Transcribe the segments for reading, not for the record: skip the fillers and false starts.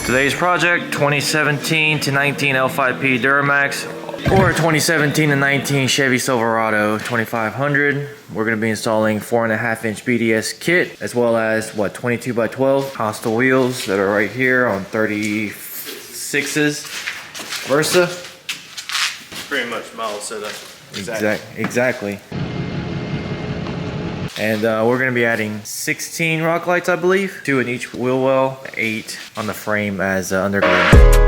Today's project, 2017 to 19 L5P Duramax or 2017 to 19 Chevy Silverado 2500. We're going to be installing 4.5-inch BDS kit, as well as 22 by 12 hostile wheels that are right here on 36s Versa. Pretty much model setup. Exactly. And we're going to be adding 16 rock lights, I believe, 2 in each wheel well, 8 on the frame as underglaze.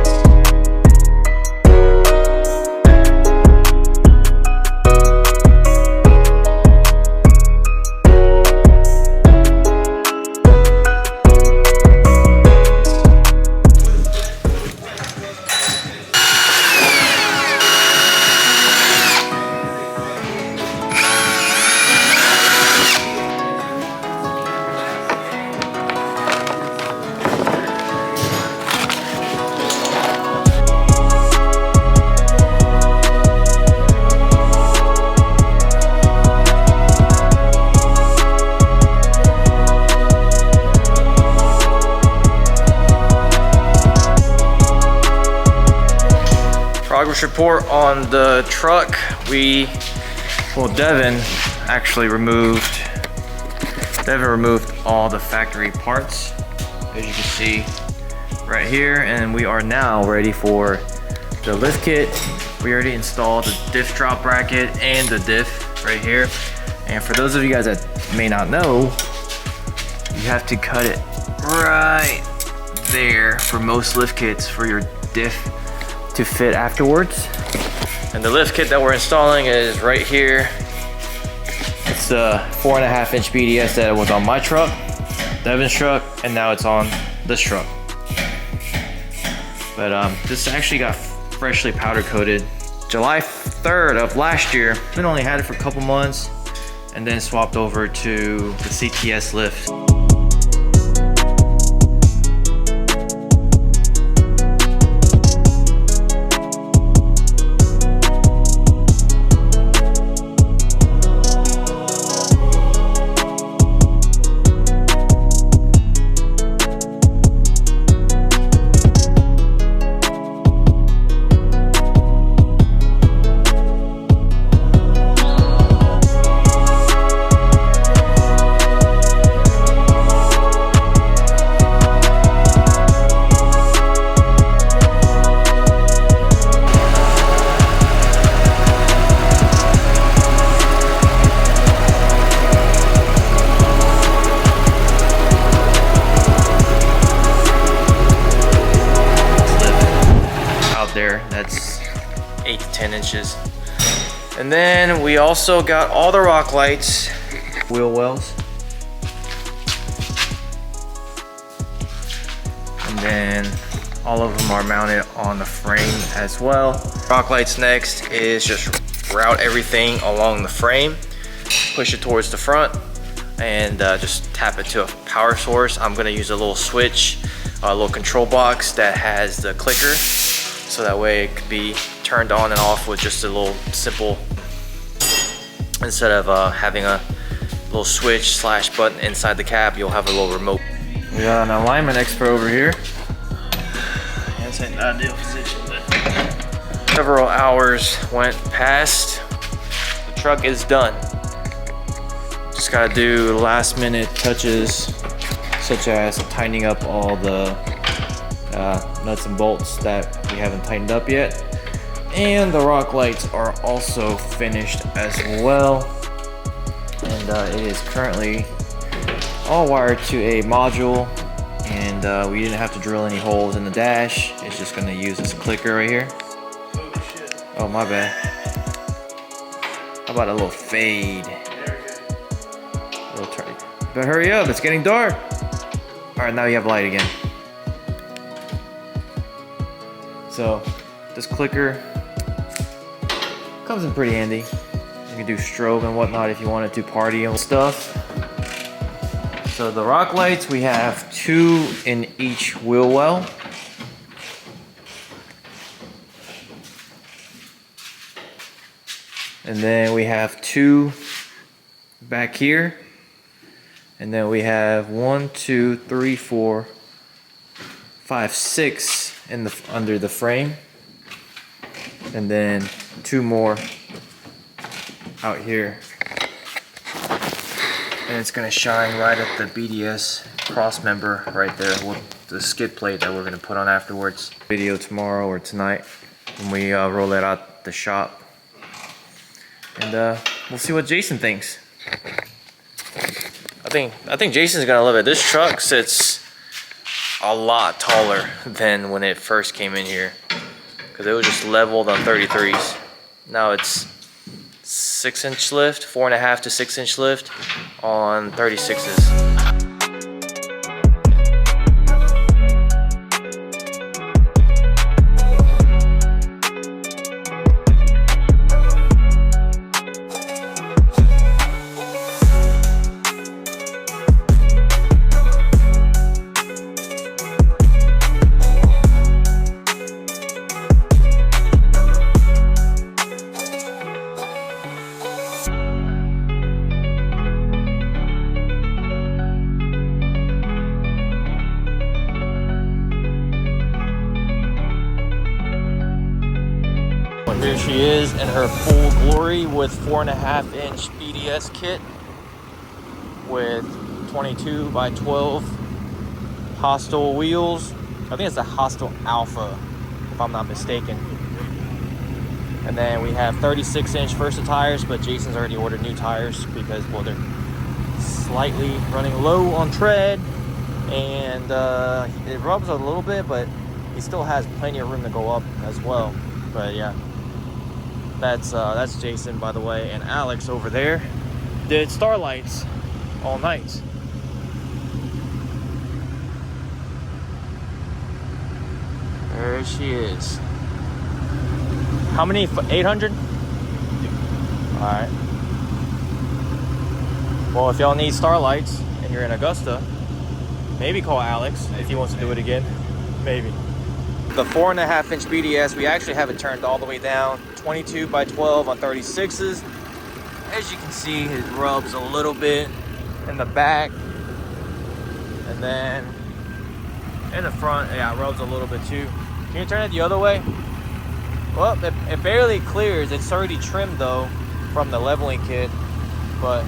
Progress report on the truck. Devin actually removed all the factory parts, as you can see right here, and we are now ready for the lift kit. We already installed the diff drop bracket and the diff right here. And for those of you guys that may not know, you have to cut it right there for most lift kits for your diff to fit afterwards. And the lift kit that we're installing is right here. It's the 4.5-inch BDS that was on my truck, Devin's truck, and now it's on this truck. But this actually got freshly powder coated July 3rd of last year. We only had it for a couple months and then swapped over to the CTS lift. That's 8 to 10 inches. And then we also got all the rock lights, wheel wells. And then all of them are mounted on the frame as well. Rock lights next is just route everything along the frame, push it towards the front, and just tap it to a power source. I'm gonna use a little switch, a little control box that has the clicker, so that way it could be turned on and off with just a little simple, instead of having a little switch / button inside the cab, you'll have a little remote. We got an alignment expert over here. That's an ideal position. Several hours went past. The truck is done. Just gotta do last minute touches, such as tightening up all the nuts and bolts that we haven't tightened up yet, and the rock lights are also finished as well. And it is currently all wired to a module, and we didn't have to drill any holes in the dash. It's just going to use this clicker right here. Oh, my bad. How about a little fade? But hurry up, it's getting dark. All right, now you have light again. So this clicker comes in pretty handy. You can do strobe and whatnot if you wanted to party and stuff. So the rock lights, we have 2 in each wheel well. And then we have 2 back here. And then we have 1, 2, 3, 4, 5/6 in the under the frame, and then 2 more out here, and it's gonna shine right at the BDS cross member right there with the skid plate that we're gonna put on afterwards. Video tomorrow or tonight when we roll it out the shop, and we'll see what Jason thinks. I think Jason's gonna love it. This truck sits a lot taller than when it first came in here, because it was just leveled on 33s. Now it's 6-inch lift, 4.5 to 6-inch lift on 36s. Here she is in her full glory with 4.5-inch BDS kit with 22 by 12 Hostile wheels. I think it's a Hostile Alpha, if I'm not mistaken. And then we have 36-inch Versa tires, but Jason's already ordered new tires because, well, they're slightly running low on tread, and it rubs a little bit, but he still has plenty of room to go up as well. But yeah. That's Jason, by the way, and Alex over there did starlights all night. There she is. How many? 800? All right. Well, if y'all need starlights and you're in Augusta, maybe call Alex if he wants to do it again. Maybe. The 4.5-inch BDS, we actually have it turned all the way down, 22 by 12 on 36s. As you can see, it rubs a little bit in the back, and then in the front, yeah, it rubs a little bit too. Can you turn it the other way? Well, it barely clears. It's already trimmed though from the leveling kit, but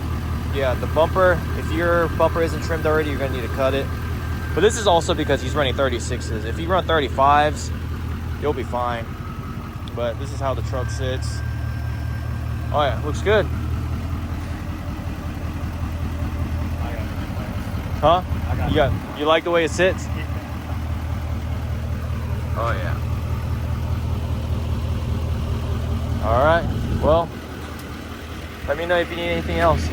yeah, the bumper, if your bumper isn't trimmed already, you're gonna need to cut it. But this is also because he's running 36s. If you run 35s, you'll be fine. But this is how the truck sits. Oh yeah, looks good. Huh? You like the way it sits? Oh yeah. All right. Well, let me know if you need anything else.